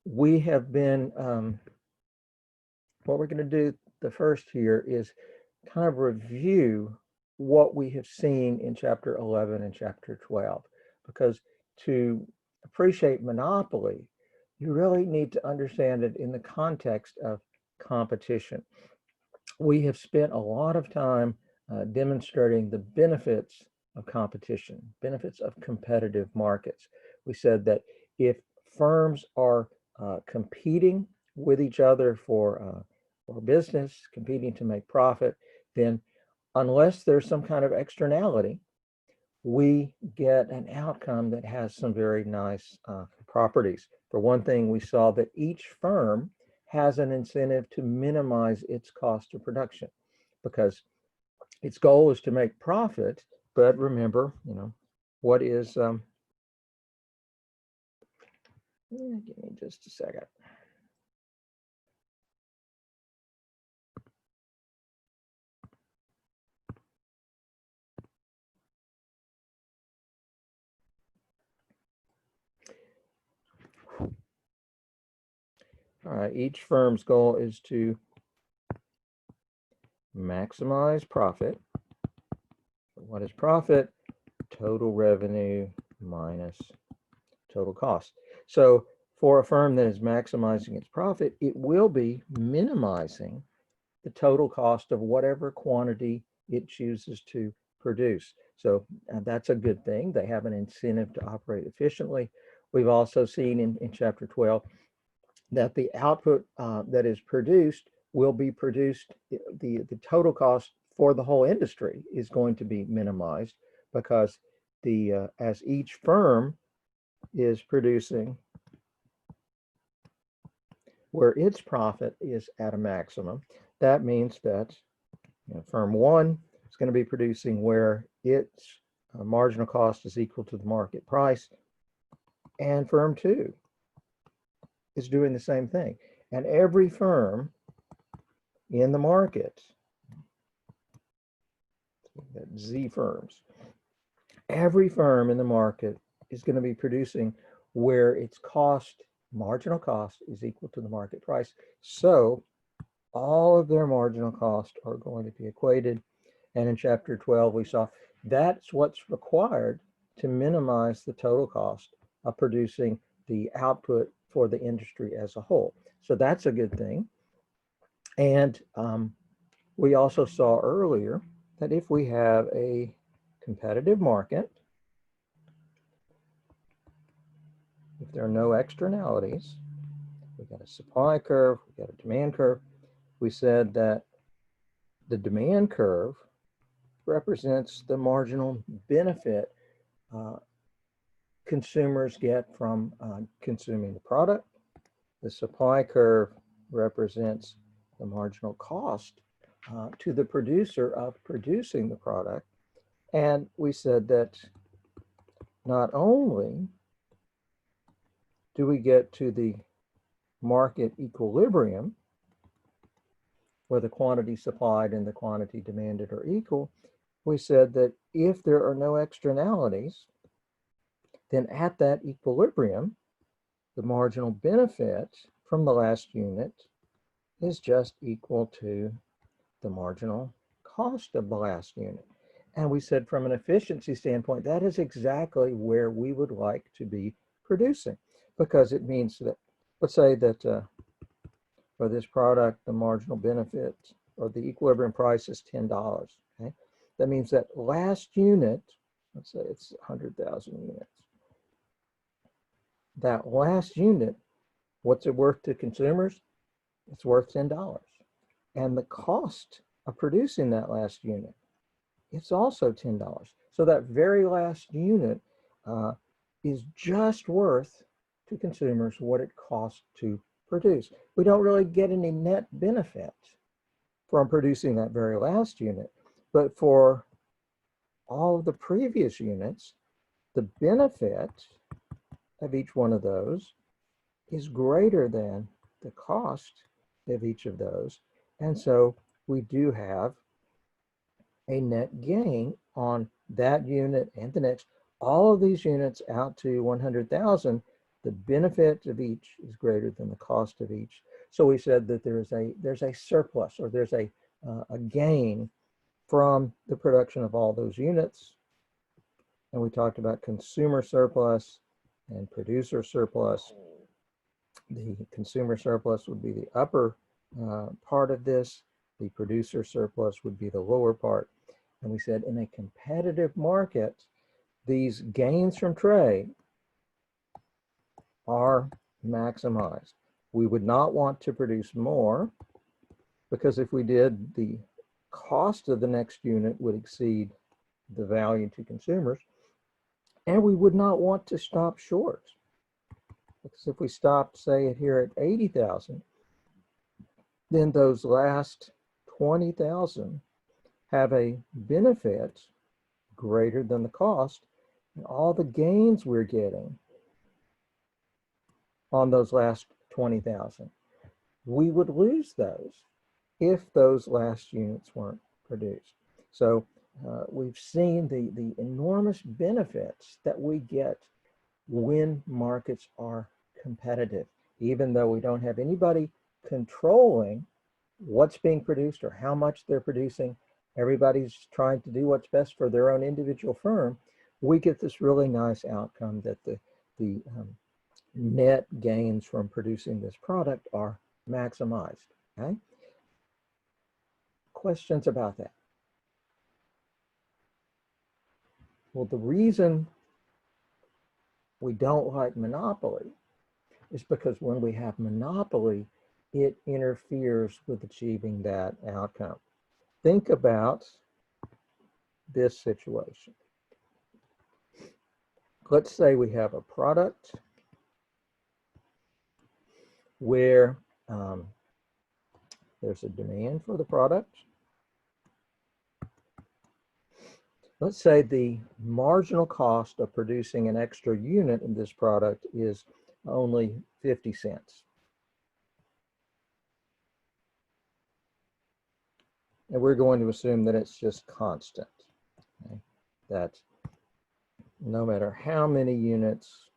we have been, what we're going to do the first here is kind of review what we have seen in chapter 11 and chapter 12, because to appreciate monopoly, you really need to understand it in the context of competition. We have spent a lot of time demonstrating the benefits of competition, benefits of competitive markets. We said that if firms are competing with each other for business, competing to make profit, then unless there's some kind of externality, we get an outcome that has some very nice properties. For one thing, we saw that each firm has an incentive to minimize its cost of production because its goal is to make profit. But remember, what is, give me just a second. All right, each firm's goal is to maximize profit. What is profit? Total revenue minus total cost. So for a firm that is maximizing its profit, it will be minimizing the total cost of whatever quantity it chooses to produce. So that's a good thing. They have an incentive to operate efficiently. We've also seen in chapter 12 that the output that is produced will be produced, the total cost for the whole industry is going to be minimized because as each firm is producing where its profit is at a maximum, that means that firm one is going to be producing where its marginal cost is equal to the market price, and firm two is doing the same thing. And every firm in the market, Z firms, every firm in the market is going to be producing where its marginal cost is equal to the market price. So all of their marginal costs are going to be equated. And in chapter 12, we saw that's what's required to minimize the total cost of producing the output for the industry as a whole. So that's a good thing. And we also saw earlier that if we have a competitive market, if there are no externalities, we've got a supply curve, we've got a demand curve. We said that the demand curve represents the marginal benefit consumers get from consuming the product. The supply curve represents the marginal cost to the producer of producing the product. And we said that not only do we get to the market equilibrium, where the quantity supplied and the quantity demanded are equal, we said that if there are no externalities, then at that equilibrium, the marginal benefit from the last unit is just equal to the marginal cost of the last unit. And we said from an efficiency standpoint, that is exactly where we would like to be producing, because it means that, let's say that for this product, the marginal benefit or the equilibrium price is $10, okay? That means that last unit, let's say it's 100,000 units. That last unit, what's it worth to consumers? It's worth $10. And the cost of producing that last unit, it's also $10. So that very last unit is just worth to consumers what it costs to produce. We don't really get any net benefit from producing that very last unit, but for all of the previous units, the benefit of each one of those is greater than the cost of each of those. And so we do have a net gain on that unit and the next. All of these units out to 100,000, the benefit of each is greater than the cost of each. So we said that there's a surplus, or there's a gain from the production of all those units. And we talked about consumer surplus and producer surplus. The consumer surplus would be the upper part of this. The producer surplus would be the lower part. And we said in a competitive market, these gains from trade are maximized. We would not want to produce more, because if we did, the cost of the next unit would exceed the value to consumers. And we would not want to stop short, because if we stopped, say, here at 80,000, then those last 20,000 have a benefit greater than the cost, and all the gains we're getting on those last 20,000, we would lose those if those last units weren't produced. So we've seen the enormous benefits that we get when markets are competitive. Even though we don't have anybody controlling what's being produced or how much they're producing, everybody's trying to do what's best for their own individual firm, we get this really nice outcome that the net gains from producing this product are maximized. Okay? Questions about that? Well, the reason we don't like monopoly is because when we have monopoly, it interferes with achieving that outcome. Think about this situation. Let's say we have a product where there's a demand for the product. Let's say the marginal cost of producing an extra unit in this product is only 50 cents. And we're going to assume that it's just constant. Okay? That no matter how many units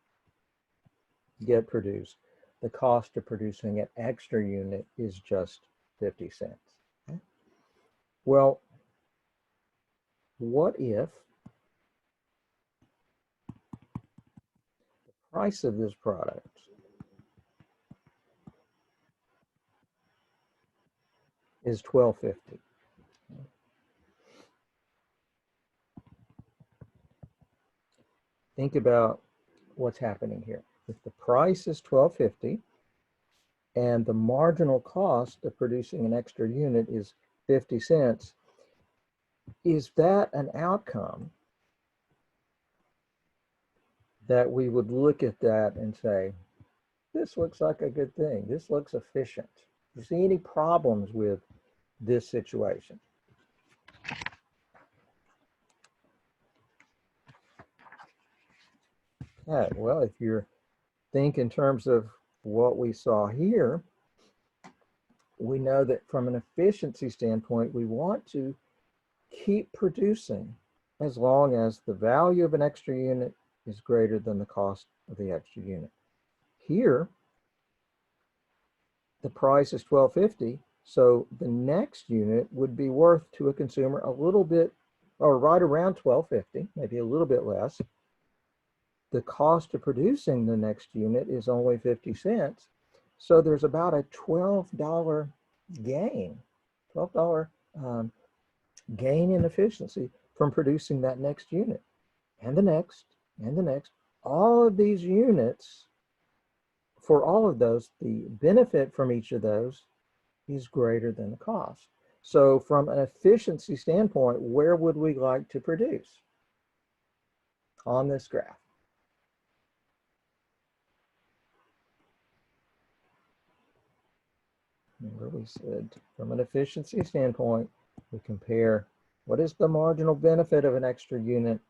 get produced, the cost of producing an extra unit is just 50 cents. Okay? Well, what if the price of this product is $12.50? Think about what's happening here. If the price is $12.50 and the marginal cost of producing an extra unit is 50 cents, is that an outcome that we would look at that and say, this looks like a good thing, this looks efficient? Do you see any problems with this situation? Okay, well, if you think in terms of what we saw here, we know that from an efficiency standpoint, we want to keep producing as long as the value of an extra unit is greater than the cost of the extra unit. Here, the price is $12.50, so the next unit would be worth to a consumer a little bit, or right around $12.50, maybe a little bit less. The cost of producing the next unit is only 50 cents. So there's about a $12 gain, $12 gain in efficiency from producing that next unit, and the next, and the next. All of these units, for all of those, the benefit from each of those is greater than the cost. So from an efficiency standpoint, where would we like to produce on this graph? Remember, we said from an efficiency standpoint, we compare what is the marginal benefit of an extra unit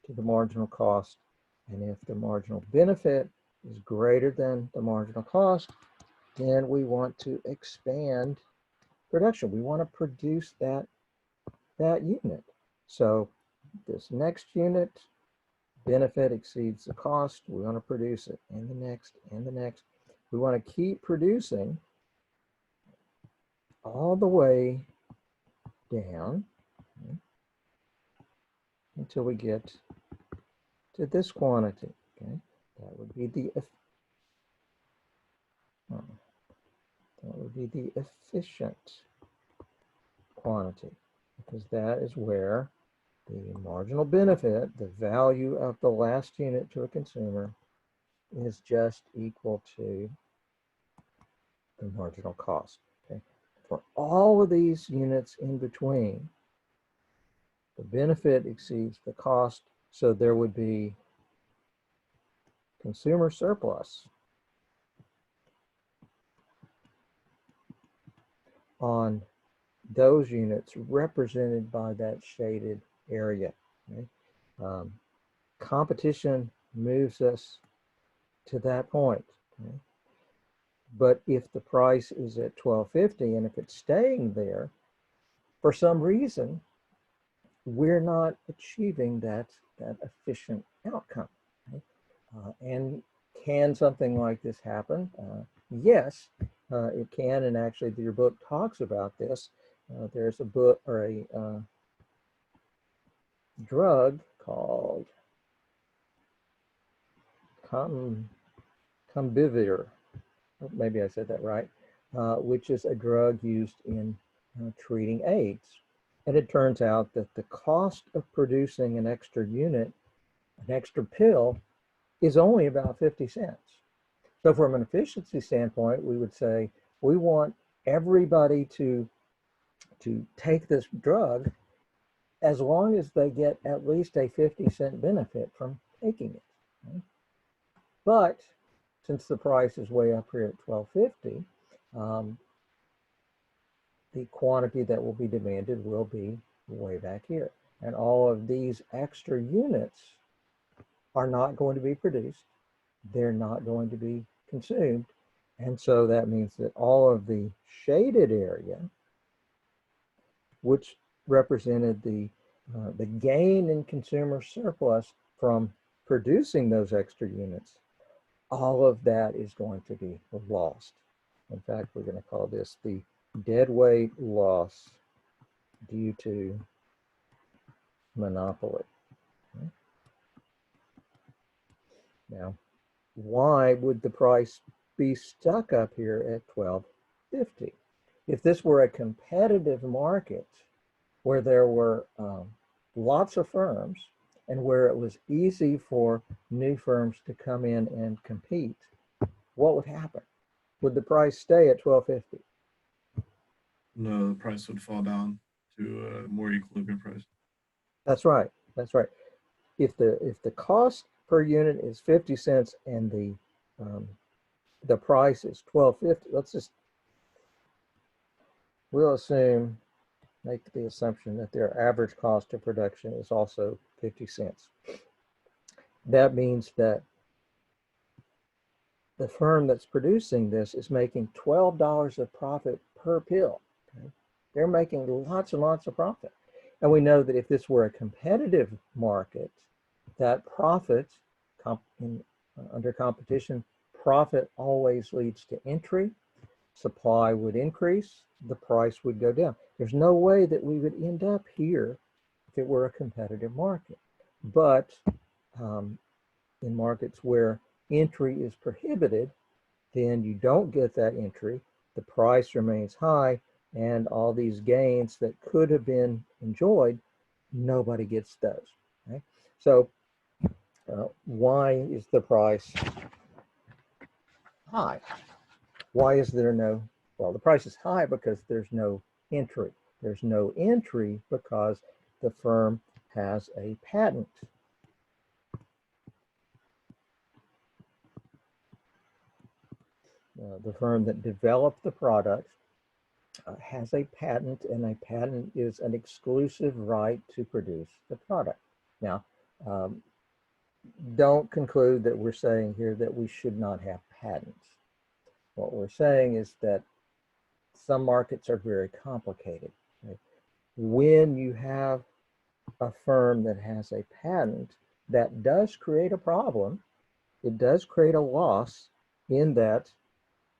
to the marginal cost. And if the marginal benefit is greater than the marginal cost, then we want to expand production. We want to produce that unit. So this next unit benefit exceeds the cost. We want to produce it, and the next, and the next. We want to keep producing all the way down, okay, until we get to this quantity. Okay, that would be the efficient quantity, because that is where the marginal benefit, the value of the last unit to a consumer, is just equal to the marginal cost. Okay, for all of these units in between, the benefit exceeds the cost, so there would be consumer surplus on those units represented by that shaded area. Okay? Competition moves us to that point. Okay? But if the price is at $12.50 and if it's staying there, for some reason, we're not achieving that efficient outcome. Okay? And can something like this happen? Yes, it can, and actually your book talks about this. There's a book or a drug called Combivir, maybe I said that right, which is a drug used in treating AIDS. And it turns out that the cost of producing an extra unit, an extra pill, is only about 50 cents. So from an efficiency standpoint, we would say we want everybody to take this drug as long as they get at least a 50-cent benefit from taking it. Okay? But since the price is way up here at $12.50, the quantity that will be demanded will be way back here. And all of these extra units are not going to be produced. They're not going to be consumed. And so that means that all of the shaded area, which represented the gain in consumer surplus from producing those extra units, all of that is going to be lost. In fact, we're going to call this the deadweight loss due to monopoly. Okay. Now, why would the price be stuck up here at $12.50? If this were a competitive market where there were lots of firms and where it was easy for new firms to come in and compete, what would happen? Would the price stay at $12.50? No, the price would fall down to a more equilibrium price. That's right. That's right. If the cost per unit is 50 cents and the price is $12.50, we'll assume, make the assumption that their average cost of production is also 50 cents. That means that the firm that's producing this is making $12 of profit per pill. Okay? They're making lots and lots of profit. And we know that if this were a competitive market, that profit, under competition, profit always leads to entry. Supply would increase, the price would go down. There's no way that we would end up here if it were a competitive market. But in markets where entry is prohibited, then you don't get that entry, the price remains high, and all these gains that could have been enjoyed, nobody gets those. Okay? So why is the price high? Why is there no, well, the price is high because there's no entry. There's no entry because the firm has a patent. The firm that developed the product has a patent, and a patent is an exclusive right to produce the product. Now, don't conclude that we're saying here that we should not have patents. What we're saying is that some markets are very complicated. Right? When you have a firm that has a patent, that does create a problem. It does create a loss in that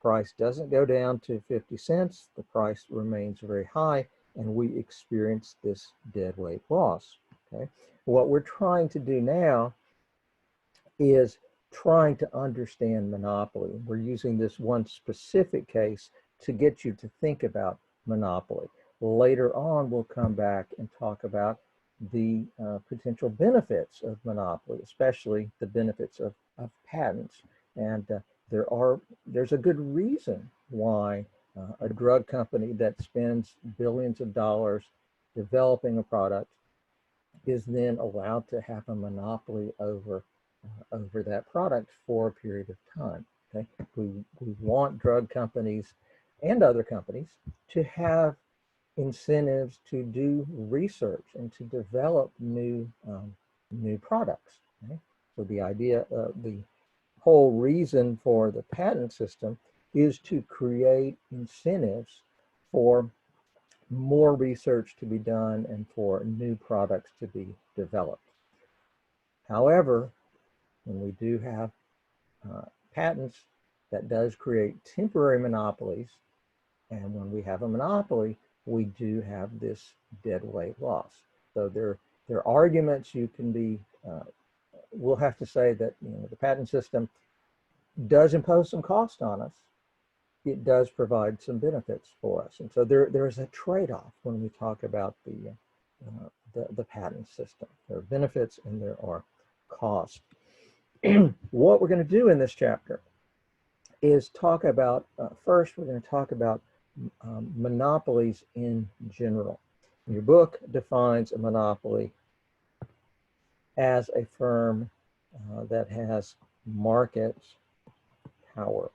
price doesn't go down to 50 cents. The price remains very high, and we experience this deadweight loss. Okay. What we're trying to do now is trying to understand monopoly. We're using this one specific case to get you to think about monopoly. Later on, we'll come back and talk about the potential benefits of monopoly, especially the benefits of patents. And there's a good reason why a drug company that spends billions of dollars developing a product is then allowed to have a monopoly over that product for a period of time. Okay, we want drug companies and other companies to have incentives to do research and to develop new products. Okay? So the idea, the whole reason for the patent system is to create incentives for more research to be done and for new products to be developed. However, when we do have patents, that does create temporary monopolies. And when we have a monopoly, we do have this deadweight loss. So there are arguments you can be, we'll have to say that the patent system does impose some cost on us. It does provide some benefits for us. And so there is a trade-off when we talk about the patent system. There are benefits and there are costs. What we're going to do in this chapter is talk about, first we're going to talk about monopolies in general. Your book defines a monopoly as a firm that has market power.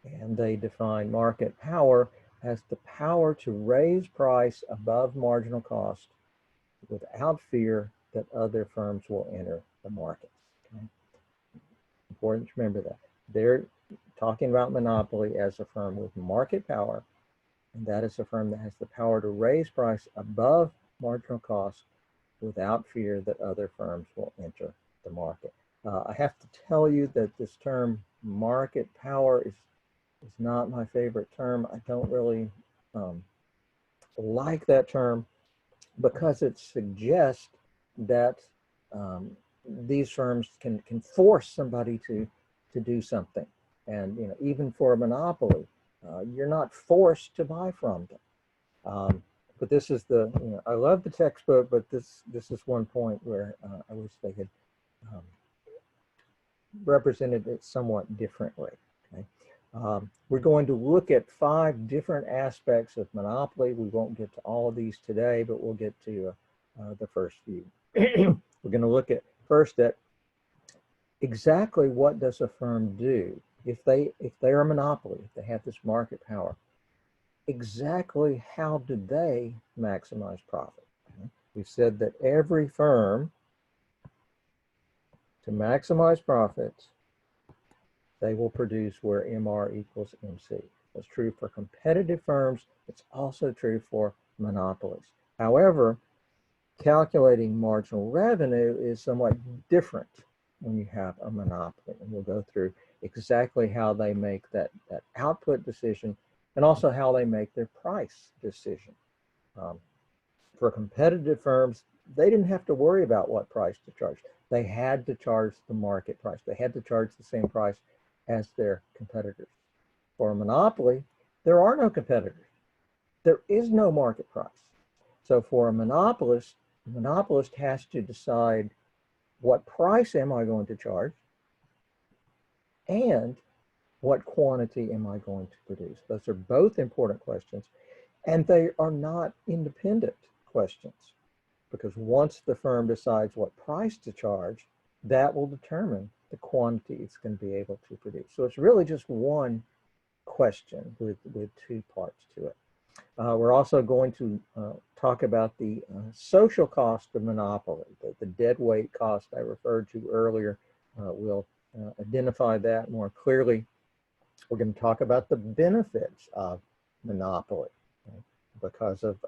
And they define market power as the power to raise price above marginal cost without fear that other firms will enter the market. Okay? Important to remember that. They're talking about monopoly as a firm with market power, and that is a firm that has the power to raise price above marginal cost without fear that other firms will enter the market. I have to tell you that this term market power is not my favorite term. I don't really like that term because it suggests that these firms can force somebody to do something. And even for a monopoly, you're not forced to buy from them. But this is I love the textbook, but this is one point where I wish they had represented it somewhat differently. Okay? We're going to look at 5 different aspects of monopoly. We won't get to all of these today, but we'll get to the first few. We're going to look at first at exactly what does a firm do if they're a monopoly, if they have this market power. Exactly how do they maximize profit? Okay? We've said that every firm, to maximize profits, they will produce where MR equals MC. That's true for competitive firms. It's also true for monopolies. However, calculating marginal revenue is somewhat different when you have a monopoly. And we'll go through exactly how they make that output decision and also how they make their price decision. For competitive firms, they didn't have to worry about what price to charge. They had to charge the market price. They had to charge the same price as their competitors. For a monopoly, there are no competitors. There is no market price. So for a monopolist, the monopolist has to decide what price am I going to charge and what quantity am I going to produce. Those are both important questions, and they are not independent questions, because once the firm decides what price to charge, that will determine the quantity it's going to be able to produce. So it's really just one question with 2 parts to it. We're also going to talk about the social cost of monopoly, the deadweight cost I referred to earlier. We'll identify that more clearly. We're going to talk about the benefits of monopoly. Okay? because of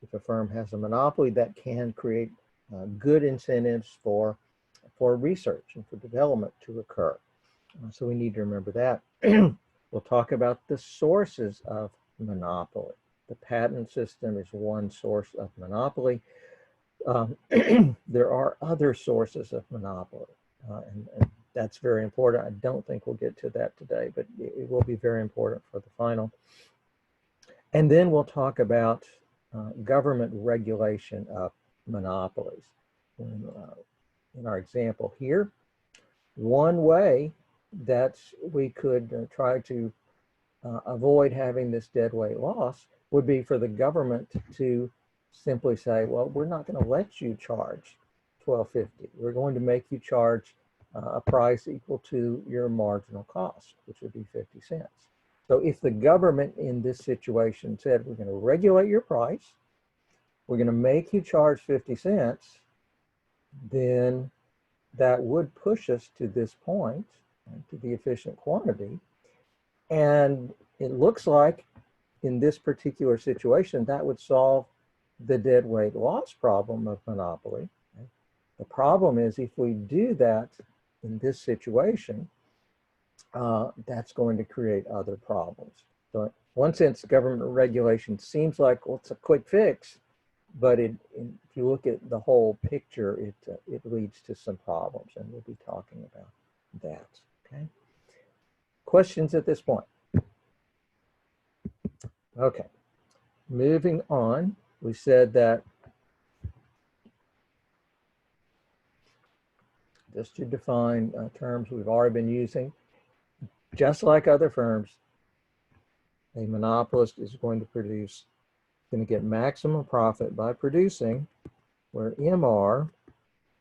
if a firm has a monopoly, that can create good incentives for research and for development to occur. So we need to remember that. We'll talk about the sources of monopoly. The patent system is one source of monopoly. There are other sources of monopoly, and that's very important. I don't think we'll get to that today, but it will be very important for the final. And then we'll talk about government regulation of monopolies. In our example here, one way that we could try to avoid having this deadweight loss would be for the government to simply say, well, we're not going to let you charge $12.50. We're going to make you charge a price equal to your marginal cost, which would be 50 cents. So if the government in this situation said, we're going to regulate your price, we're going to make you charge 50 cents, then that would push us to this point, to the efficient quantity. And it looks like in this particular situation, that would solve the deadweight loss problem of monopoly. The problem is if we do that in this situation, that's going to create other problems. So in one sense, government regulation seems like, well, it's a quick fix, but if you look at the whole picture, it leads to some problems, and we'll be talking about that. Okay. Questions at this point? Okay. Moving on, we said that just to define terms we've already been using, just like other firms, a monopolist is going to get maximum profit by producing where MR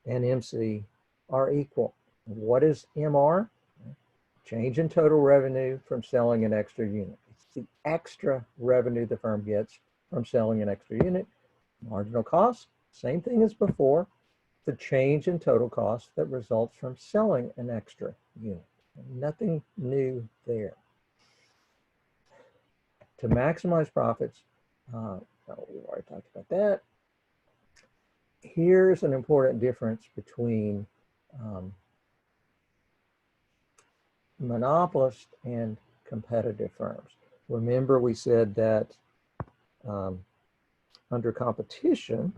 and MC are equal. What is MR? Change in total revenue from selling an extra unit. It's the extra revenue the firm gets from selling an extra unit. Marginal cost, same thing as before, the change in total cost that results from selling an extra unit. Nothing new there. To maximize profits, we've already talked about that. Here's an important difference between monopolist and competitive firms. Remember, we said that under competition,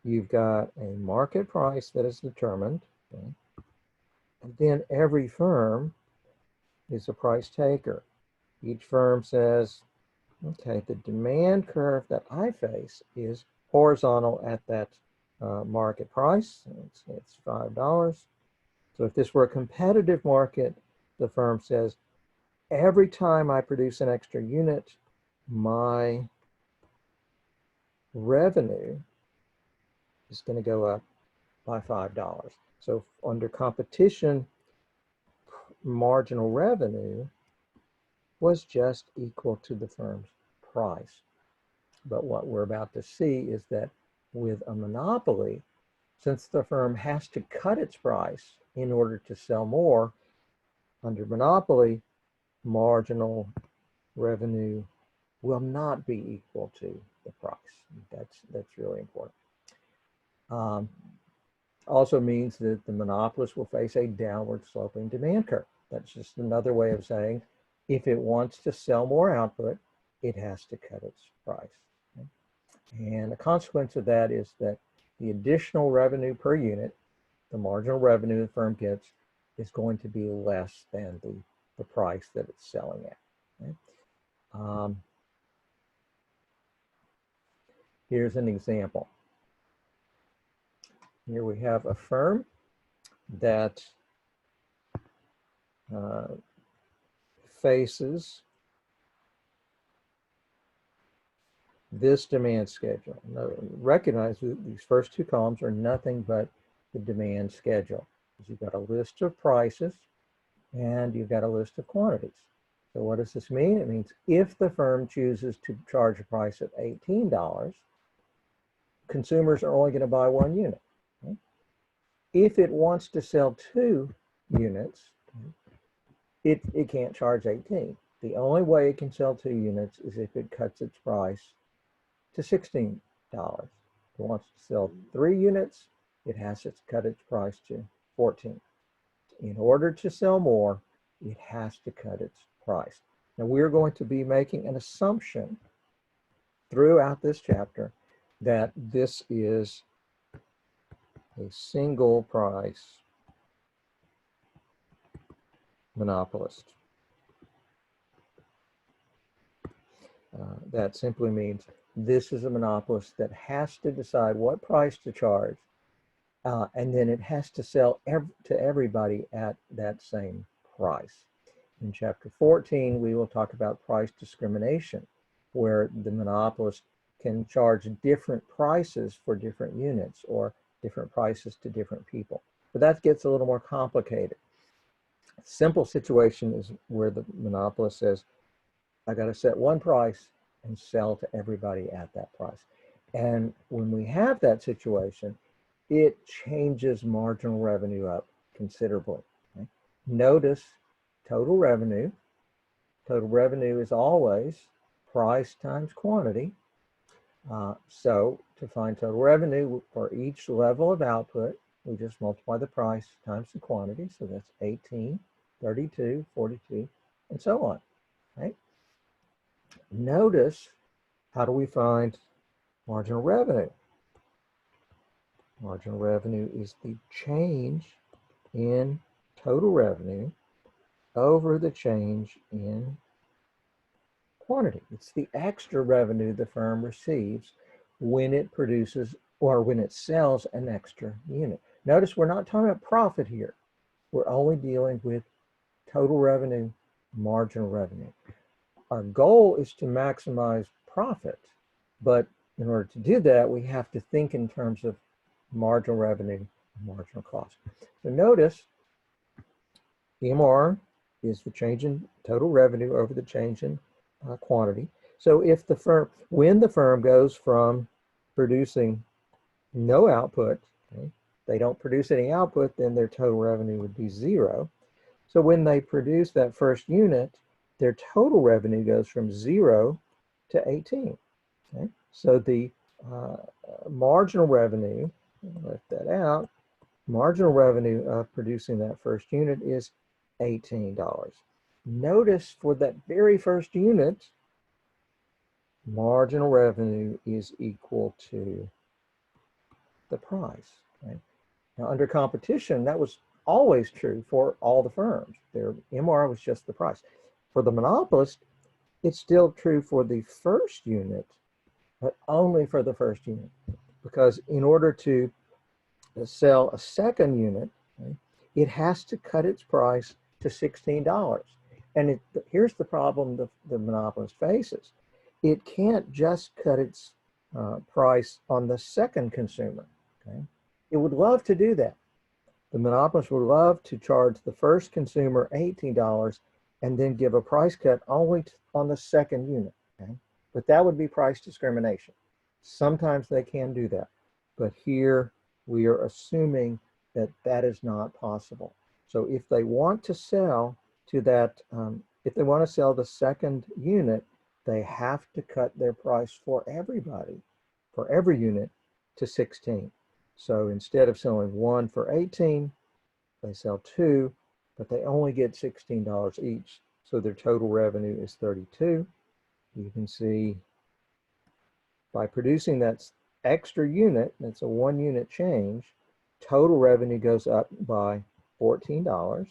you've got a market price that is determined, okay? And then every firm is a price taker. Each firm says, okay, the demand curve that I face is horizontal at that market price. It's $5. So if this were a competitive market, the firm says, every time I produce an extra unit, my revenue is going to go up by $5. So under competition, marginal revenue was just equal to the firm's price. But what we're about to see is that with a monopoly, since the firm has to cut its price in order to sell more, under monopoly, marginal revenue will not be equal to the price. That's really important. Also means that the monopolist will face a downward sloping demand curve. That's just another way of saying if it wants to sell more output, it has to cut its price. Okay? And the consequence of that is that the additional revenue per unit, the marginal revenue the firm gets, is going to be less than the price that it's selling at. Okay? Here's an example. Here we have a firm that faces this demand schedule. Now, recognize that these first two columns are nothing but the demand schedule. You've got a list of prices and you've got a list of quantities. So what does this mean? It means if the firm chooses to charge a price of $18, consumers are only going to buy one unit. Okay? If it wants to sell 2 units, it can't charge 18. The only way it can sell 2 units is if it cuts its price to $16. If it wants to sell 3 units, it has to cut its price to 14. In order to sell more, it has to cut its price. Now, we're going to be making an assumption throughout this chapter that this is a single price monopolist. That simply means this is a monopolist that has to decide what price to charge, and then it has to sell to everybody at that same price. In chapter 14, we will talk about price discrimination, where the monopolist can charge different prices for different units or different prices to different people. But that gets a little more complicated. A simple situation is where the monopolist says, I got to set one price and sell to everybody at that price. And when we have that situation, it changes marginal revenue up considerably. Okay? Notice total revenue. Total revenue is always price times quantity. So to find total revenue for each level of output, we just multiply the price times the quantity. So that's 18, 32, 42, and so on. Right? Notice, how do we find marginal revenue? Marginal revenue is the change in total revenue over the change in quantity. It's the extra revenue the firm receives when it produces or when it sells an extra unit. Notice we're not talking about profit here. We're only dealing with total revenue, marginal revenue. Our goal is to maximize profit, but in order to do that, we have to think in terms of marginal revenue and marginal cost. So notice MR is the change in total revenue over the change in quantity. So if the firm, when the firm goes from producing no output, okay, they don't produce any output, then their total revenue would be 0. So when they produce that first unit, their total revenue goes from 0 to 18. Okay? So the marginal revenue, left that out, marginal revenue of producing that first unit is $18. Notice for that very first unit, marginal revenue is equal to the price. Right? Now, under competition, that was always true for all the firms. Their MR was just the price. For the monopolist, it's still true for the first unit, but only for the first unit. Because in order to sell a second unit, okay, it has to cut its price to $16. And here's the problem the monopolist faces. It can't just cut its price on the second consumer. Okay? It would love to do that. The monopolist would love to charge the first consumer $18 and then give a price cut only on the second unit. Okay? But that would be price discrimination. Sometimes they can do that. But here we are assuming that that is not possible. So if they want to sell to that, if they want to sell the second unit, they have to cut their price for everybody, for every unit, to 16. So instead of selling one for 18, they sell 2, but they only get $16 each. So their total revenue is 32. You can see by producing that extra unit, that's a 1 unit change, total revenue goes up by $14,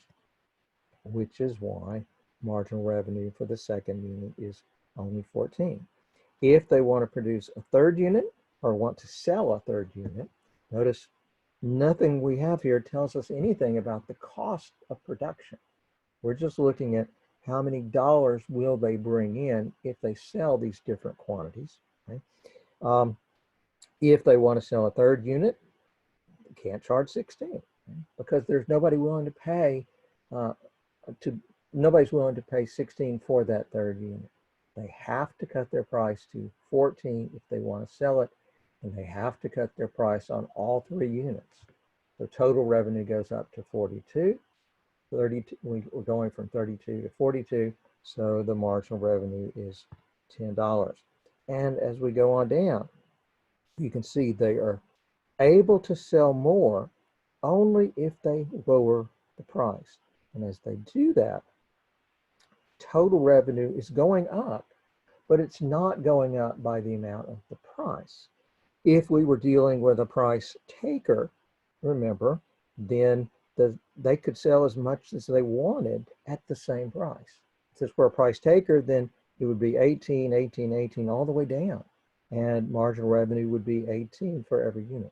which is why marginal revenue for the second unit is only 14. If they want to produce a third unit or want to sell a third unit, notice nothing we have here tells us anything about the cost of production. We're just looking at how many dollars will they bring in if they sell these different quantities. Okay? If they want to sell a third unit, they can't charge 16, okay? Because there's nobody willing to pay nobody's willing to pay 16 for that third unit. They have to cut their price to 14 if they want to sell it, and they have to cut their price on all 3 units. So total revenue goes up to 42. 32, we're going from 32 to 42. So the marginal revenue is $10. And as we go on down, you can see they are able to sell more only if they lower the price. And as they do that, total revenue is going up, but it's not going up by the amount of the price. If we were dealing with a price taker, remember, then they could sell as much as they wanted at the same price. Since we're a price taker, then it would be 18, 18, 18, all the way down. And marginal revenue would be 18 for every unit.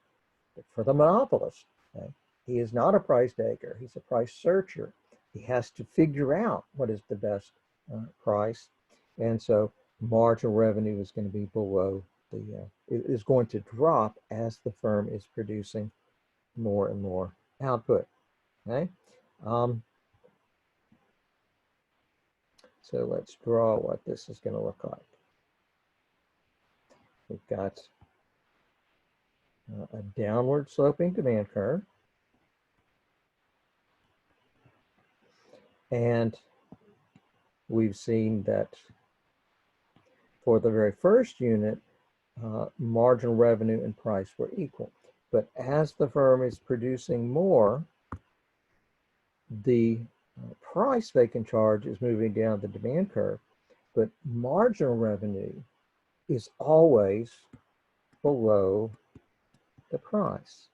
But for the monopolist, okay, he is not a price taker. He's a price searcher. He has to figure out what is the best price. And so marginal revenue is going to be below it is going to drop as the firm is producing more and more output. Okay. So let's draw what this is going to look like. We've got a downward sloping demand curve. And we've seen that for the very first unit, marginal revenue and price were equal. But as the firm is producing more, the price they can charge is moving down the demand curve, but marginal revenue is always below the price.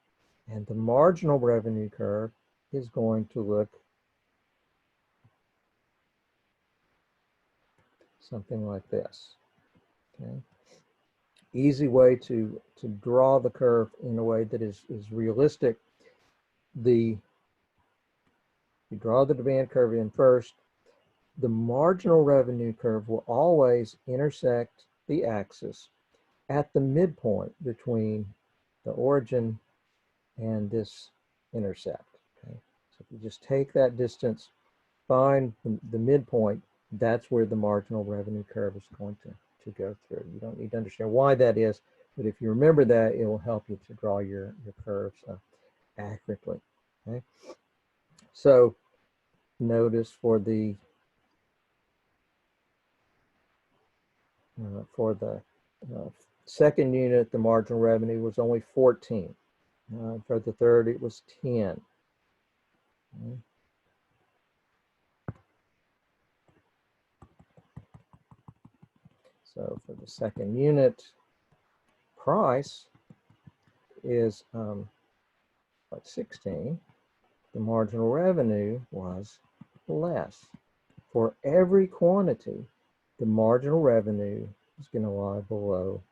And the marginal revenue curve is going to look something like this. Okay. Easy way to draw the curve in a way that is realistic. You draw the demand curve in first. The marginal revenue curve will always intersect the axis at the midpoint between the origin and this intercept. Okay? So if you just take that distance, find the midpoint, that's where the marginal revenue curve is going to go through. You don't need to understand why that is, but if you remember that, it will help you to draw your curves accurately. Okay? So notice for the second unit, the marginal revenue was only 14. For the third, it was 10. Okay. So for the second unit, price is 16. The marginal revenue was less. For every quantity, the marginal revenue is going to lie below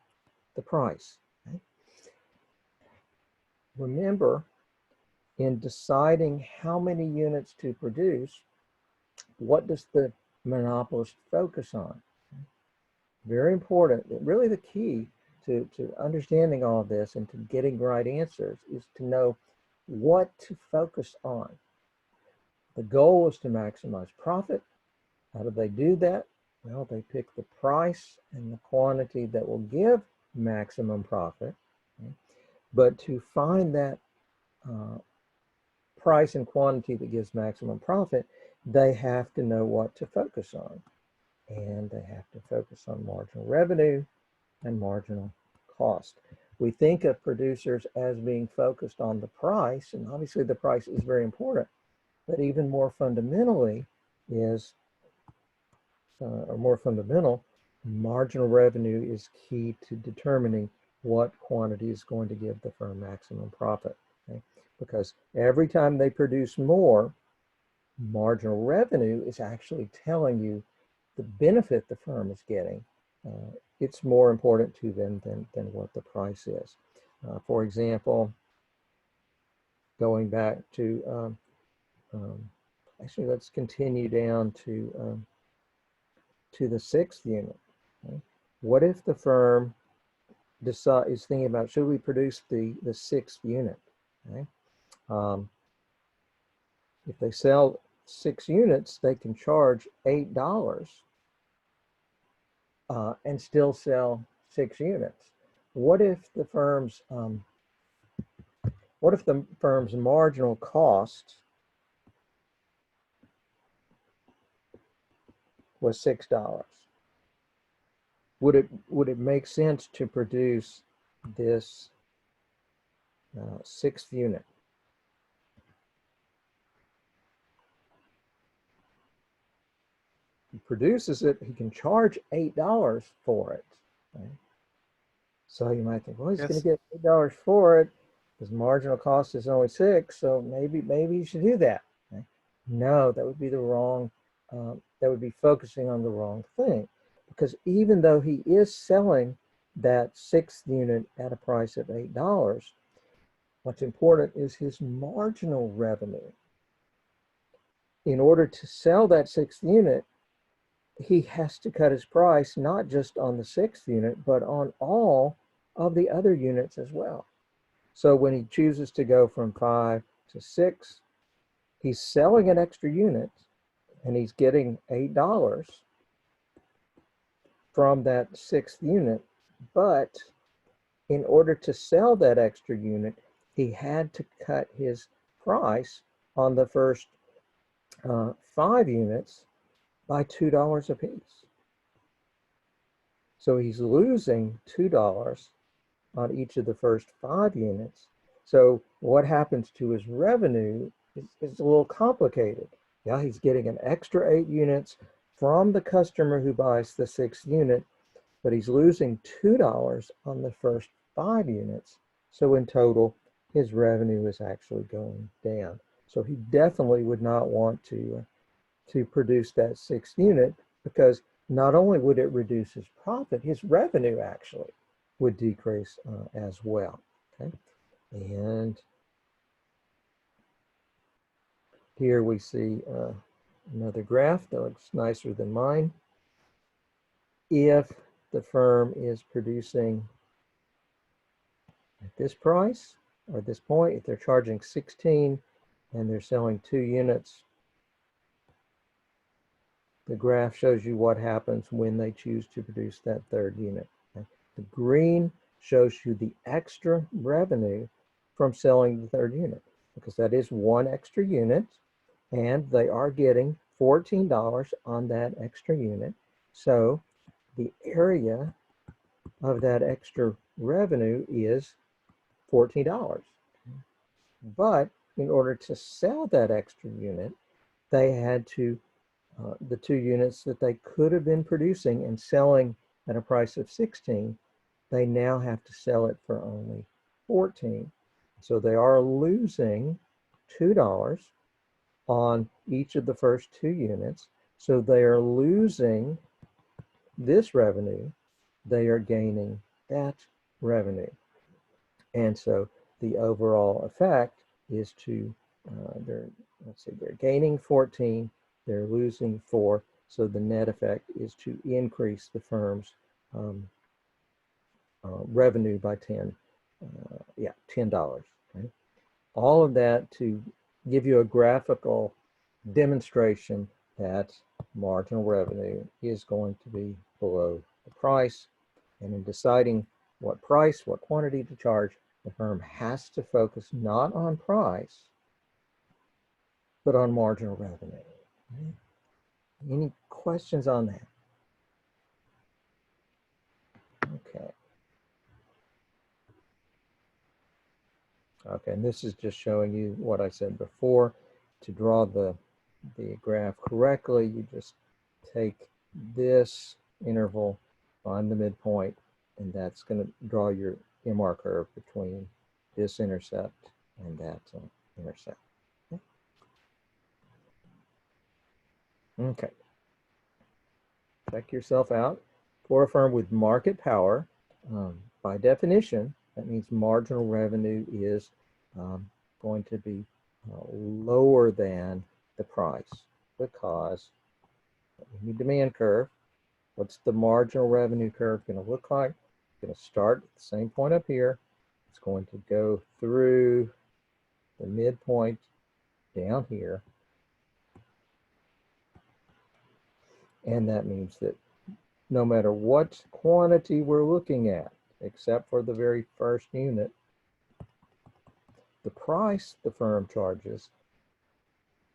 the price. Okay? Remember, in deciding how many units to produce, what does the monopolist focus on? Very important. Really the key to understanding all of this and to getting right answers is to know what to focus on. The goal is to maximize profit. How do they do that? Well, they pick the price and the quantity that will give maximum profit. Okay? But to find that price and quantity that gives maximum profit, they have to know what to focus on. And they have to focus on marginal revenue and marginal cost. We think of producers as being focused on the price, and obviously the price is very important, but even more fundamentally is, or more fundamental, marginal revenue is key to determining what quantity is going to give the firm maximum profit. Okay? Because every time they produce more, marginal revenue is actually telling you the benefit the firm is getting. It's more important to them than what the price is. For example, going back to, actually let's continue down to the sixth unit. Okay? What if the firm is thinking about, should we produce the sixth unit? Okay? If they sell 6 units, they can charge $8 and still sell 6 units. What if the firm's marginal cost was $6. Would it make sense to produce this sixth unit? He produces it, he can charge $8 for it. Right? So you might think, well, he's going to get $8 for it. His marginal cost is only $6, so maybe you should do that. Okay? No, that would be the wrong. That would be focusing on the wrong thing, because even though he is selling that sixth unit at a price of $8, what's important is his marginal revenue. In order to sell that sixth unit, he has to cut his price not just on the sixth unit, but on all of the other units as well. So when he chooses to go from 5 to 6, he's selling an extra unit and he's getting $8 from that sixth unit. But in order to sell that extra unit, he had to cut his price on the first 5 units by $2 a piece. So he's losing $2 on each of the first 5 units. So what happens to his revenue is a little complicated. Yeah, he's getting an extra 8 units from the customer who buys the 6th unit, but he's losing $2 on the first 5 units. So in total, his revenue is actually going down. So he definitely would not want to produce that 6th unit, because not only would it reduce his profit, his revenue actually would decrease as well. Okay, and here we see another graph that looks nicer than mine. If the firm is producing at this price or this point, if they're charging 16 and they're selling 2 units, the graph shows you what happens when they choose to produce that 3rd unit. Okay? The green shows you the extra revenue from selling the 3rd unit, because that is 1 extra unit, and they are getting $14 on that extra unit. So the area of that extra revenue is $14. But in order to sell that extra unit, they had to the 2 units that they could have been producing and selling at a price of 16, they now have to sell it for only 14. So they are losing $2 on each of the first 2 units. So they are losing this revenue, they are gaining that revenue. And so the overall effect is to, they're gaining 14, they're losing 4, so the net effect is to increase the firm's revenue by $10. Okay? All of that to give you a graphical demonstration that marginal revenue is going to be below the price. And in deciding what price, what quantity to charge, the firm has to focus not on price, but on marginal revenue. Okay? Any questions on that? Okay. Okay, and this is just showing you what I said before. To draw the graph correctly, you just take this interval, find the midpoint, and that's going to draw your MR curve between this intercept and that intercept. Okay. Check yourself out. For a firm with market power, by definition, that means marginal revenue is going to be lower than the price, because we need demand curve. What's the marginal revenue curve going to look like? It's going to start at the same point up here. It's going to go through the midpoint down here. And that means that no matter what quantity we're looking at, except for the very first unit, the price the firm charges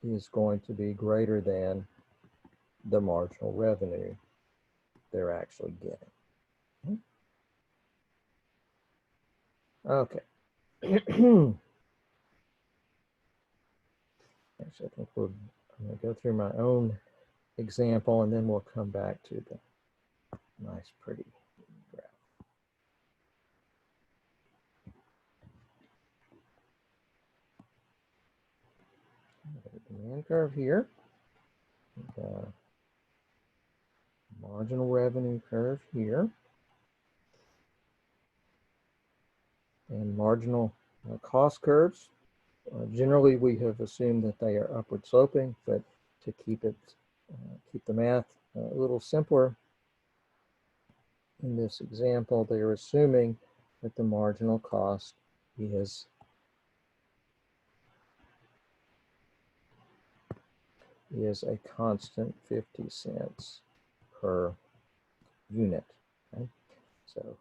is going to be greater than the marginal revenue they're actually getting. Okay. Actually, I think I'm going to go through my own example, and then we'll come back to the nice, pretty graph. Demand curve here. The marginal revenue curve here. And marginal cost curves. Generally, we have assumed that they are upward sloping, but to keep the math a little simpler, in this example, they are assuming that the marginal cost is a constant 50 cents per unit. Okay? So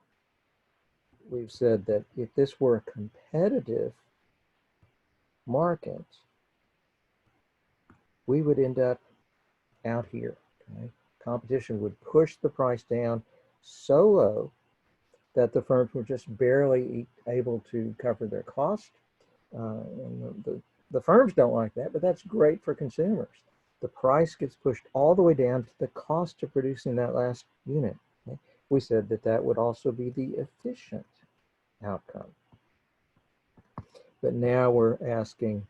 we've said that if this were a competitive market, we would end up out here. Okay? Competition would push the price down so low that the firms were just barely able to cover their cost. And the firms don't like that, but that's great for consumers. The price gets pushed all the way down to the cost of producing that last unit. Okay? We said that that would also be the efficient outcome. But now we're asking,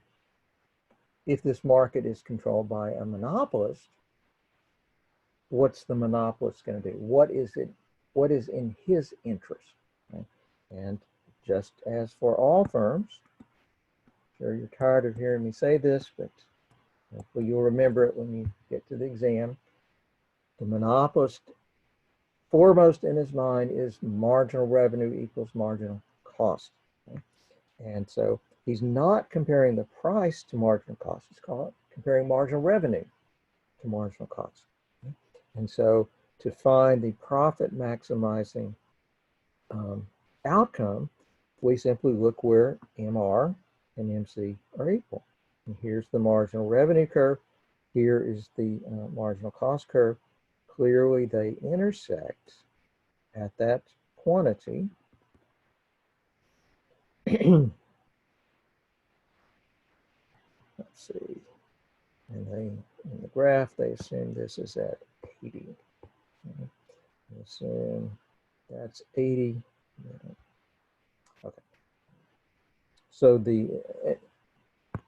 if this market is controlled by a monopolist, what's the monopolist going to do? What is in his interest? Okay? And just as for all firms, I'm sure you're tired of hearing me say this, but hopefully you'll remember it when you get to the exam. The monopolist, foremost in his mind, is marginal revenue equals marginal cost. Okay? And so he's not comparing the price to marginal cost. He's comparing marginal revenue to marginal cost. Okay? And so to find the profit maximizing outcome, we simply look where MR and MC are equal. And here's the marginal revenue curve. Here is the marginal cost curve. Clearly, they intersect at that quantity. Let's see. And in the graph, they assume this is at 80. Okay. They assume that's 80. Okay. So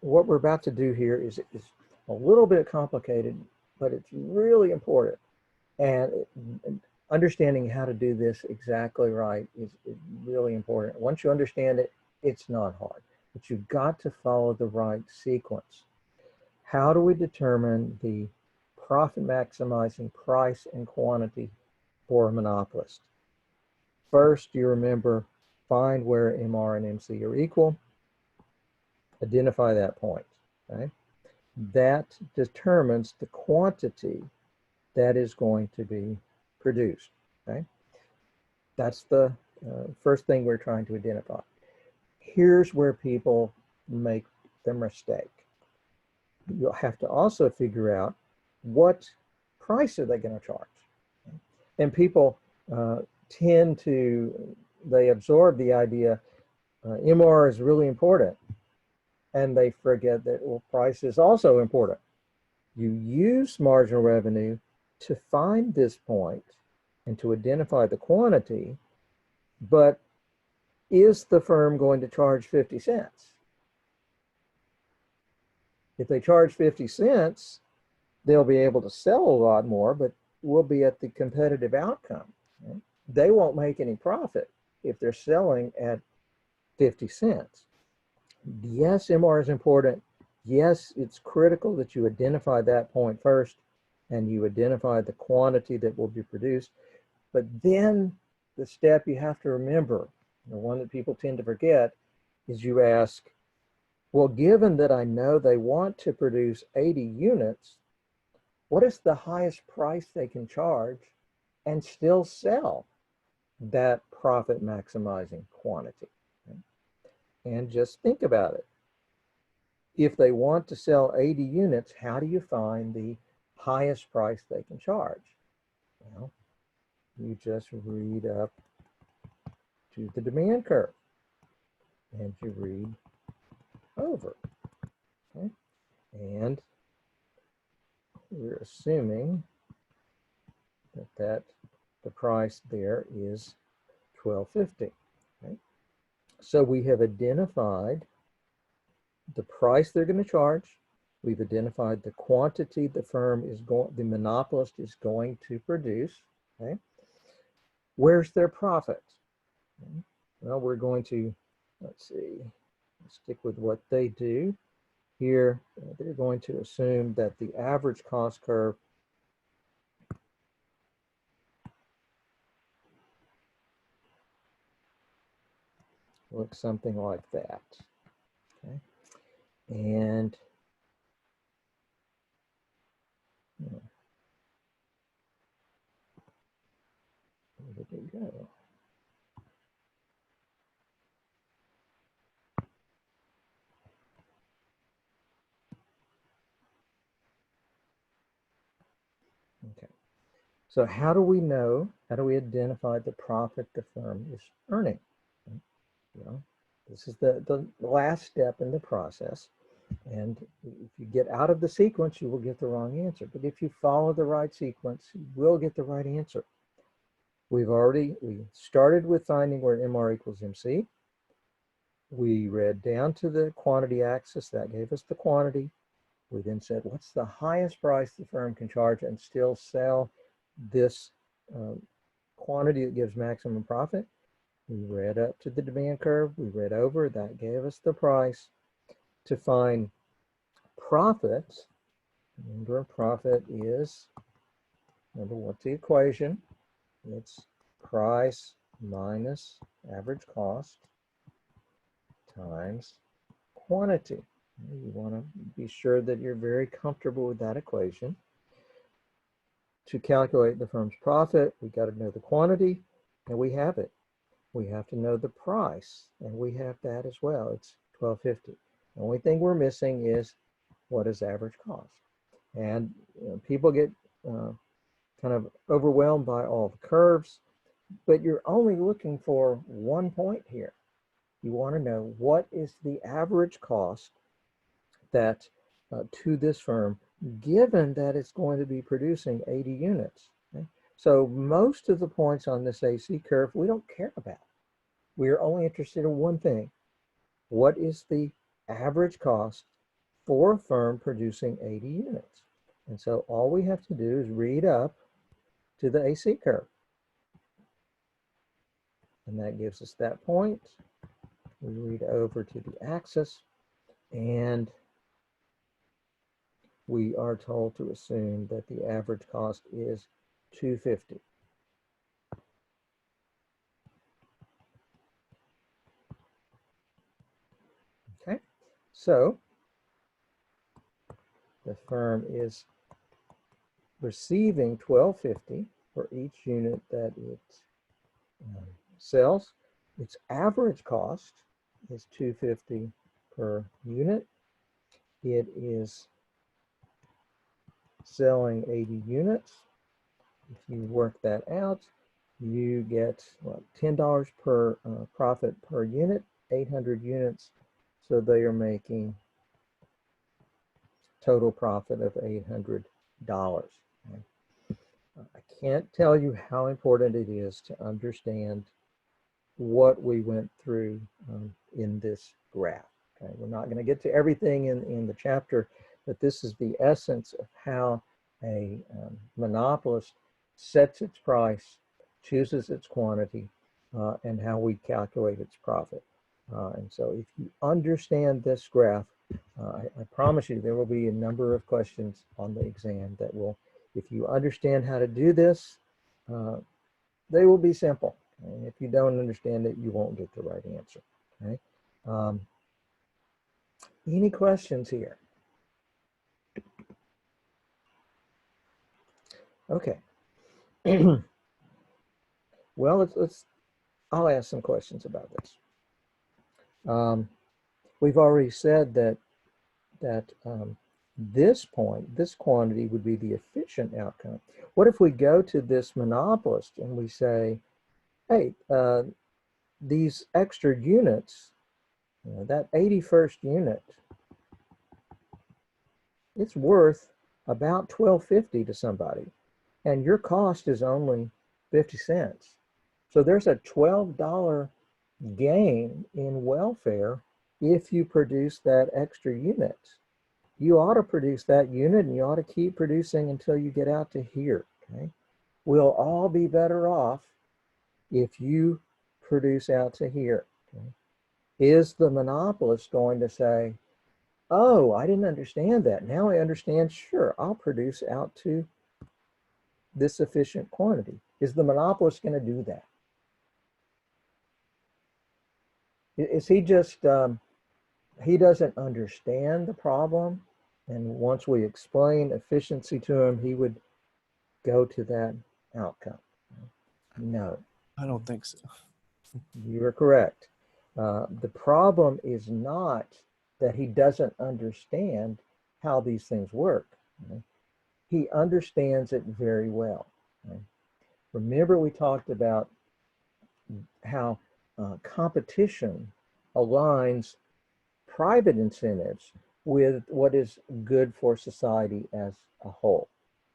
what we're about to do here is a little bit complicated, but it's really important. And understanding how to do this exactly right is really important. Once you understand it, it's not hard, but you've got to follow the right sequence. How do we determine the profit maximizing price and quantity for a monopolist? First, you remember, find where MR and MC are equal. Identify that point. Okay? That determines the quantity that is going to be produced. Okay? That's the first thing we're trying to identify. Here's where people make the mistake. You'll have to also figure out what price are they going to charge. Okay? And people they absorb the idea MR is really important, and they forget that, well, price is also important. You use marginal revenue to find this point and to identify the quantity, but is the firm going to charge 50 cents? If they charge 50 cents, they'll be able to sell a lot more, but we'll be at the competitive outcome. Okay? They won't make any profit if they're selling at 50 cents. Yes, MR is important. Yes, it's critical that you identify that point first and you identify the quantity that will be produced. But then the step you have to remember, the one that people tend to forget, is you ask, well, given that I know they want to produce 80 units, what is the highest price they can charge and still sell that profit maximizing quantity? Okay? And just think about it. If they want to sell 80 units, how do you find the highest price they can charge? Well, you just read up to the demand curve and you read over. Okay? And we're assuming that the price there is $12.50. Okay? So we have identified the price they're going to charge. We've identified the quantity the monopolist is going to produce. Okay? Where's their profit? Okay? Well, we're going to, let's see, stick with what they do. Here, they're going to assume that the average cost curve looks something like that. Okay? And where did it go? Okay. So how do we identify the profit the firm is earning? Well, this is the last step in the process. And if you get out of the sequence, you will get the wrong answer. But if you follow the right sequence, you will get the right answer. We started with finding where MR equals MC. We read down to the quantity axis. That gave us the quantity. We then said, what's the highest price the firm can charge and still sell this quantity that gives maximum profit? We read up to the demand curve. We read over. That gave us the price. To find profit, remember profit is, what's the equation? It's price minus average cost times quantity. You want to be sure that you're very comfortable with that equation. To calculate the firm's profit, we got to know the quantity, and we have it. We have to know the price, and we have that as well. It's $12.50. The only thing we're missing is what is average cost. And people get kind of overwhelmed by all the curves, but you're only looking for one point here. You want to know what is the average cost that to this firm, given that it's going to be producing 80 units. Okay? So most of the points on this AC curve, we don't care about. We're only interested in one thing. What is the average cost for a firm producing 80 units? And so all we have to do is read up to the AC curve. And that gives us that point. We read over to the axis, and we are told to assume that the average cost is $2.50. Okay, so the firm is receiving $12.50 for each unit that it sells. Its average cost is $2.50 per unit. It is selling 80 units. If you work that out, you get what, $10 per profit per unit, 800 units. So they are making total profit of $800. Okay? I can't tell you how important it is to understand what we went through in this graph. Okay? We're not going to get to everything in the chapter, but this is the essence of how a monopolist sets its price, chooses its quantity, and how we calculate its profit. And so if you understand this graph, I promise you there will be a number of questions on the exam that will, if you understand how to do this, they will be simple. And if you don't understand it, you won't get the right answer. Okay? Any questions here? Okay. Well, I'll ask some questions about this. We've already said that this point, this quantity would be the efficient outcome. What if we go to this monopolist and we say, hey, these extra units, that 81st unit, it's worth about $12.50 to somebody, and your cost is only 50 cents. So there's a $12 gain in welfare if you produce that extra unit. You ought to produce that unit, and you ought to keep producing until you get out to here. Okay, we'll all be better off if you produce out to here. Okay? Is the monopolist going to say, oh, I didn't understand that, now I understand, sure, I'll produce out to this efficient quantity? Is the monopolist going to do that? Is he just he doesn't understand the problem, and once we explain efficiency to him, he would go to that outcome? No. I don't think so. You are correct. The problem is not that he doesn't understand how these things work. He understands it very well. Remember, we talked about how competition aligns private incentives with what is good for society as a whole.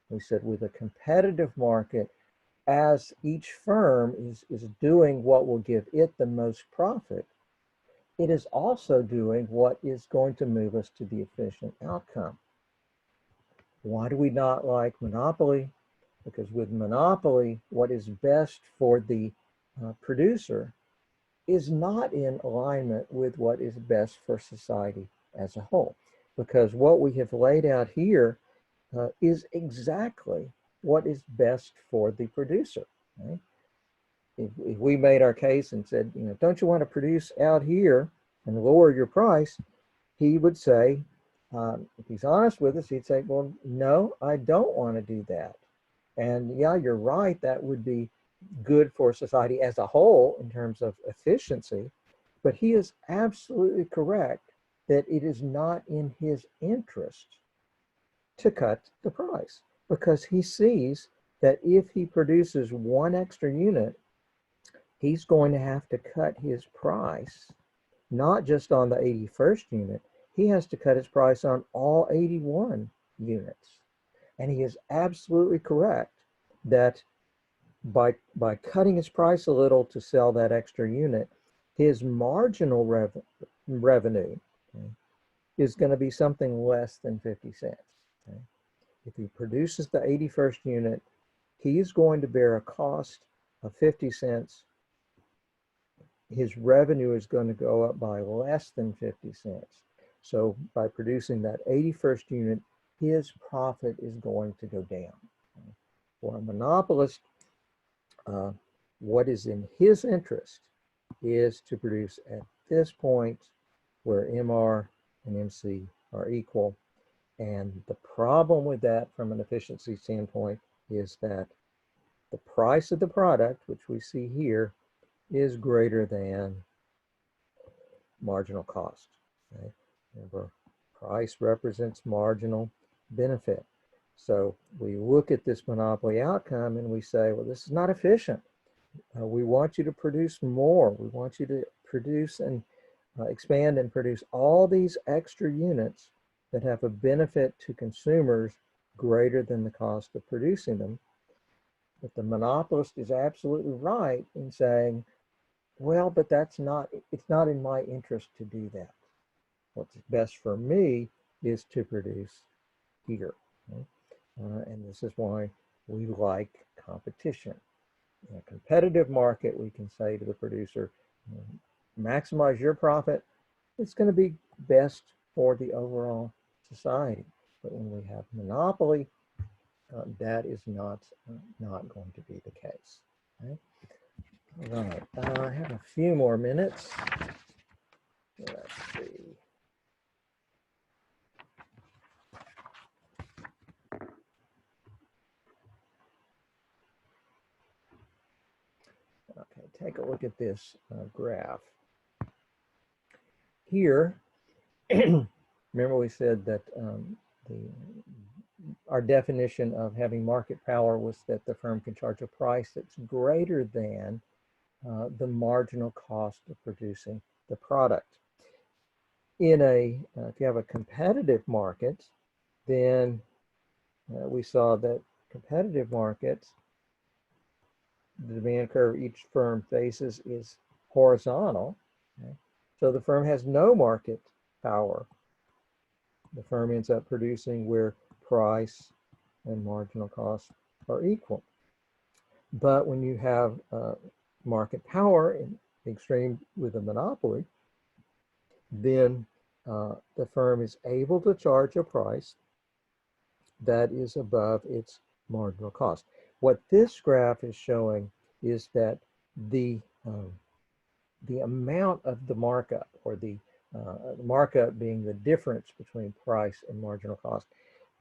We said with a competitive market, as each firm is doing what will give it the most profit, it is also doing what is going to move us to the efficient outcome. Why do we not like monopoly? Because with monopoly, what is best for the producer is not in alignment with what is best for society as a whole. Because what we have laid out here is exactly what is best for the producer. Right? If we made our case and said, don't you want to produce out here and lower your price, he would say, if he's honest with us, he'd say, well, no, I don't want to do that. And yeah, you're right, that would be good for society as a whole in terms of efficiency, but he is absolutely correct that it is not in his interest to cut the price, because he sees that if he produces one extra unit, he's going to have to cut his price, not just on the 81st unit, he has to cut his price on all 81 units. And he is absolutely correct that by cutting his price a little to sell that extra unit, his marginal revenue is going to be something less than 50 cents. Okay? If he produces the 81st unit, he's going to bear a cost of 50 cents. His revenue is going to go up by less than 50 cents. So by producing that 81st unit, his profit is going to go down. For a monopolist, what is in his interest is to produce at this point where MR and MC are equal. And the problem with that from an efficiency standpoint is that the price of the product, which we see here, is greater than marginal cost. Okay? Remember, price represents marginal benefit. So we look at this monopoly outcome and we say, well, this is not efficient. We want you to produce more. We want you to produce and expand and produce all these extra units that have a benefit to consumers greater than the cost of producing them. But the monopolist is absolutely right in saying, well, but it's not in my interest to do that. What's best for me is to produce here. Okay? And this is why we like competition. In a competitive market, we can say to the producer, maximize your profit. It's going to be best for the overall society. But when we have monopoly, that is not going to be the case. Okay? All right, I have a few more minutes. Let's see. Okay, take a look at this graph. Here, remember we said that our definition of having market power was that the firm can charge a price that's greater than the marginal cost of producing the product. If you have a competitive market, then we saw that competitive markets, the demand curve each firm faces is horizontal. Okay? So the firm has no market power. The firm ends up producing where price and marginal costs are equal. But when you have market power in the extreme with a monopoly, then the firm is able to charge a price that is above its marginal cost. What this graph is showing is that the amount of the markup, or the markup being the difference between price and marginal cost,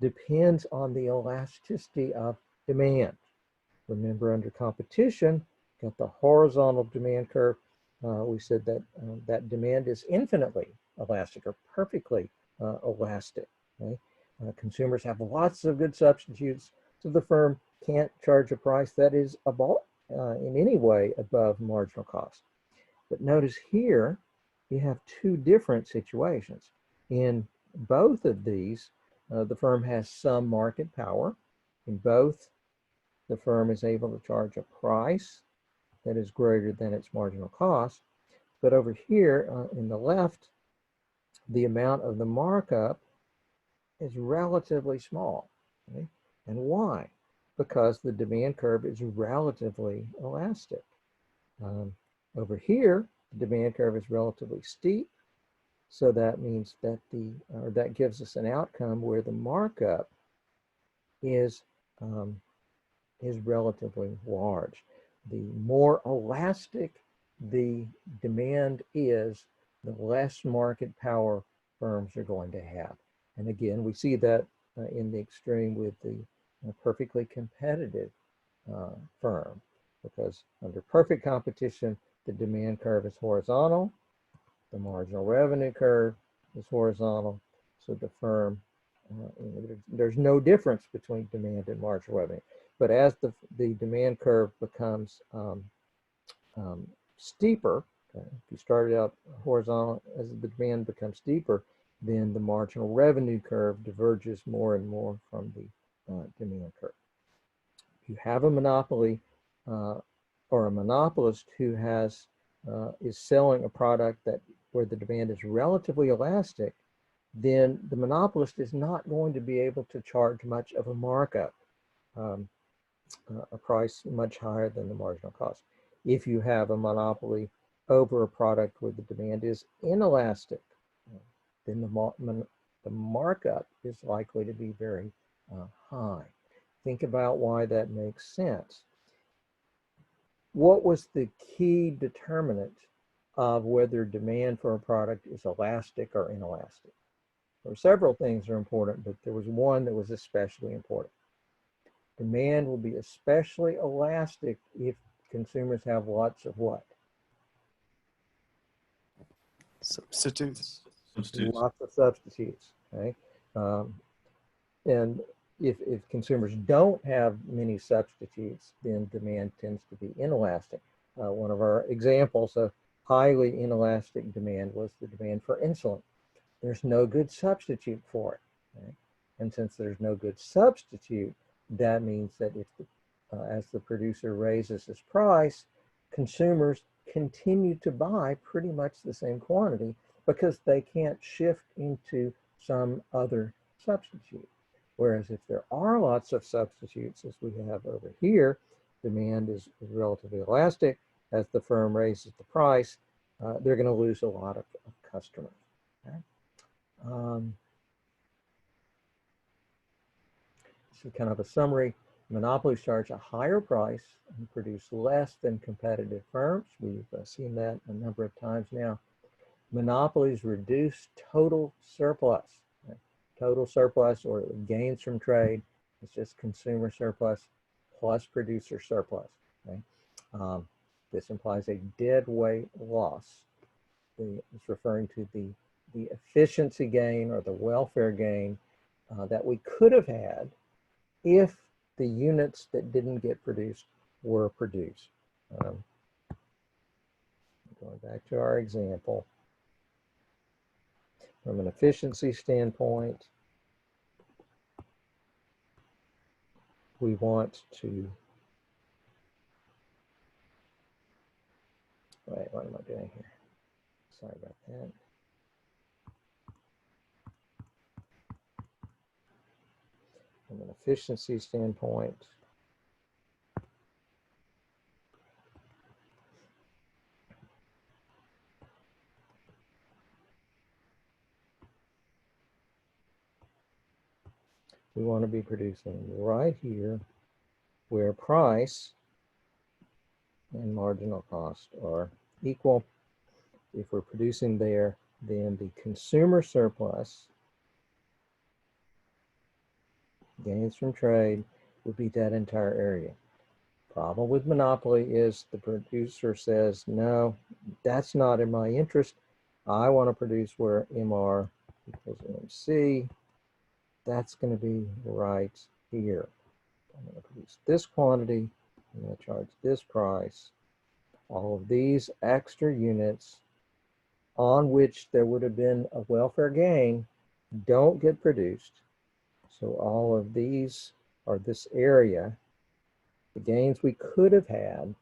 depends on the elasticity of demand. Remember, under competition, got the horizontal demand curve. We said that that demand is infinitely elastic, or perfectly elastic. Okay? Consumers have lots of good substitutes, so the firm can't charge a price that is above, in any way above marginal cost. But notice here, you have two different situations. In both of these, the firm has some market power. In both, the firm is able to charge a price that is greater than its marginal cost. But over here in the left, the amount of the markup is relatively small. Okay? And why? Because the demand curve is relatively elastic. Over here, the demand curve is relatively steep. So that means that that gives us an outcome where the markup is relatively large. The more elastic the demand is, the less market power firms are going to have. And again, we see that in the extreme with the perfectly competitive firm, because under perfect competition, the demand curve is horizontal, the marginal revenue curve is horizontal, so the firm, there's no difference between demand and marginal revenue. But as the demand curve becomes steeper, okay, if you started out horizontal, as the demand becomes steeper, then the marginal revenue curve diverges more and more from the demand curve. If you have a monopoly or a monopolist who is selling a product where the demand is relatively elastic, then the monopolist is not going to be able to charge much of a markup, a price much higher than the marginal cost. If you have a monopoly over a product where the demand is inelastic, then the markup is likely to be very high. Think about why that makes sense. What was the key determinant of whether demand for a product is elastic or inelastic? There were several things that are important, but there was one that was especially important. Demand will be especially elastic if consumers have lots of what? Substitutes. Lots of substitutes. Okay? And if consumers don't have many substitutes, then demand tends to be inelastic. One of our examples of highly inelastic demand was the demand for insulin. There's no good substitute for it. Okay? And since there's no good substitute, that means that as the producer raises his price, consumers continue to buy pretty much the same quantity because they can't shift into some other substitute. Whereas if there are lots of substitutes, as we have over here, demand is relatively elastic. As the firm raises the price, they're going to lose a lot of customers. Okay? So kind of a summary, monopolies charge a higher price and produce less than competitive firms. We've seen that a number of times now. Monopolies reduce total surplus. Okay? Total surplus, or gains from trade, is just consumer surplus plus producer surplus. Okay? This implies a deadweight loss. It's referring to the efficiency gain or the welfare gain that we could have had if the units that didn't get produced were produced. Going back to our example, from an efficiency standpoint, we want to, wait, what am I doing here? Sorry about that. From an efficiency standpoint, we want to be producing right here where price and marginal cost are equal. If we're producing there, then the consumer surplus, gains from trade, would be that entire area. Problem with monopoly is the producer says, no, that's not in my interest. I want to produce where MR equals MC. That's going to be right here. I'm going to produce this quantity. I'm going to charge this price. All of these extra units on which there would have been a welfare gain don't get produced. So all of these, or this area, the gains we could have had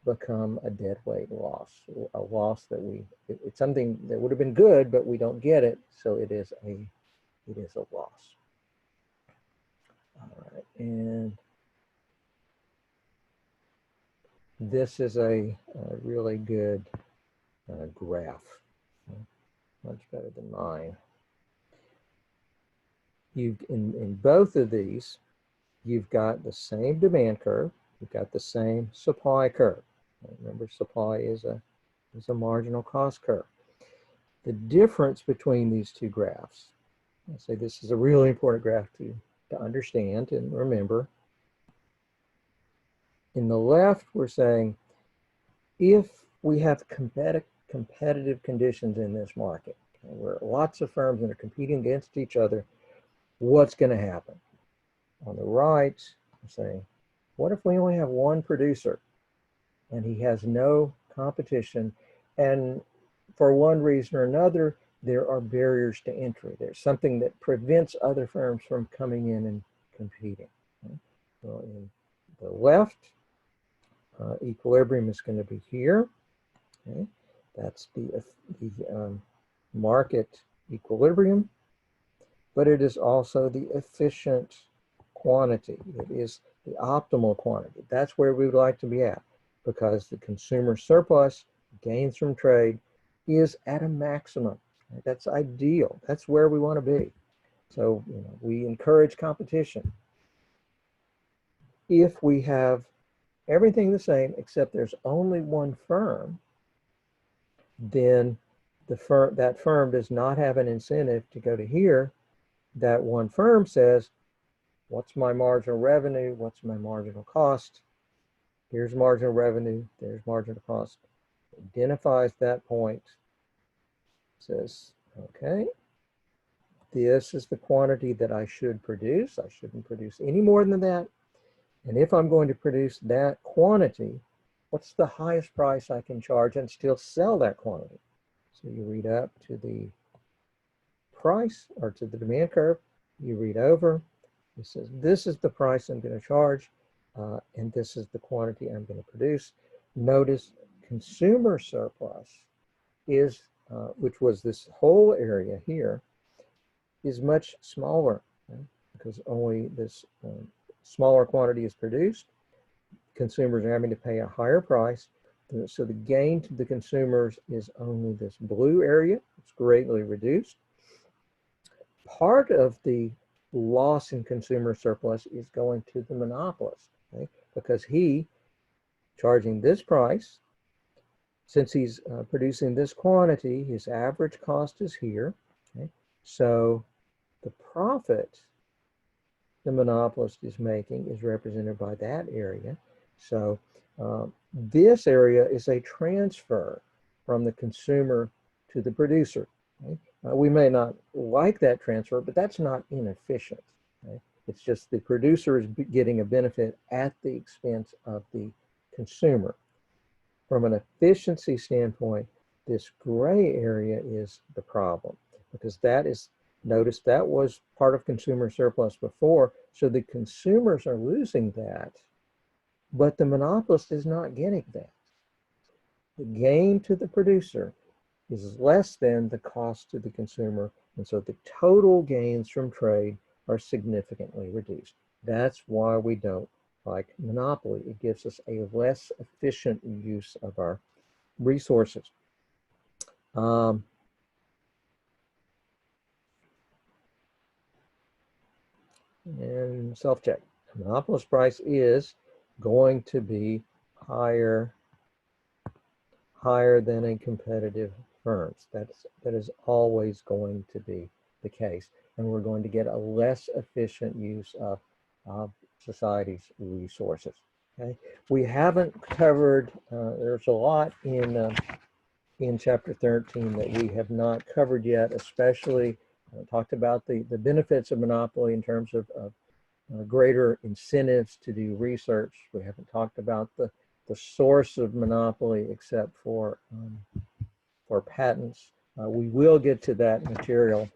become a deadweight loss, a loss that it's something that would have been good, but we don't get it. So it is a loss. All right, and this is a really good graph, much better than mine. In both of these, you've got the same demand curve, you've got the same supply curve. Remember, supply is a marginal cost curve. The difference between these two graphs, I say this is a really important graph to understand and remember. In the left, we're saying if we have competitive conditions in this market, where lots of firms that are competing against each other, what's going to happen? On the right, we're saying, what if we only have one producer and he has no competition, and for one reason or another, there are barriers to entry. There's something that prevents other firms from coming in and competing. Okay? Well, in the left, equilibrium is going to be here. Okay? That's the market equilibrium, but it is also the efficient quantity. It is the optimal quantity. That's where we would like to be at, because the consumer surplus, gains from trade, is at a maximum. That's ideal. That's where we want to be. So, we encourage competition. If we have everything the same except there's only one firm, then that firm does not have an incentive to go to here. That one firm says, what's my marginal revenue? What's my marginal cost? Here's marginal revenue. There's marginal cost. Identifies that point. Says, okay, this is the quantity that I should produce. I shouldn't produce any more than that. And if I'm going to produce that quantity, what's the highest price I can charge and still sell that quantity? So you read up to the price, or to the demand curve, you read over, it says this is the price I'm going to charge, and this is the quantity I'm going to produce. Notice consumer surplus is, which was this whole area here, is much smaller, okay? Because only this smaller quantity is produced. Consumers are having to pay a higher price. So the gain to the consumers is only this blue area. It's greatly reduced. Part of the loss in consumer surplus is going to the monopolist, okay? Because he, charging this price, since he's producing this quantity, his average cost is here, okay? So the profit the monopolist is making is represented by that area. So this area is a transfer from the consumer to the producer. Okay? We may not like that transfer, but that's not inefficient. Okay? It's just the producer is getting a benefit at the expense of the consumer. From an efficiency standpoint, this gray area is the problem because that is, notice that was part of consumer surplus before, so the consumers are losing that, but the monopolist is not getting that. The gain to the producer is less than the cost to the consumer, and so the total gains from trade are significantly reduced. That's why we don't like monopoly. It gives us a less efficient use of our resources. And self-check. Monopolist price is going to be higher than a competitive firms. That is always going to be the case. And we're going to get a less efficient use of society's resources. Okay, we haven't covered, there's a lot in chapter 13 that we have not covered yet, especially talked about the benefits of monopoly in terms of greater incentives to do research. We haven't talked about the source of monopoly except for patents. We will get to that material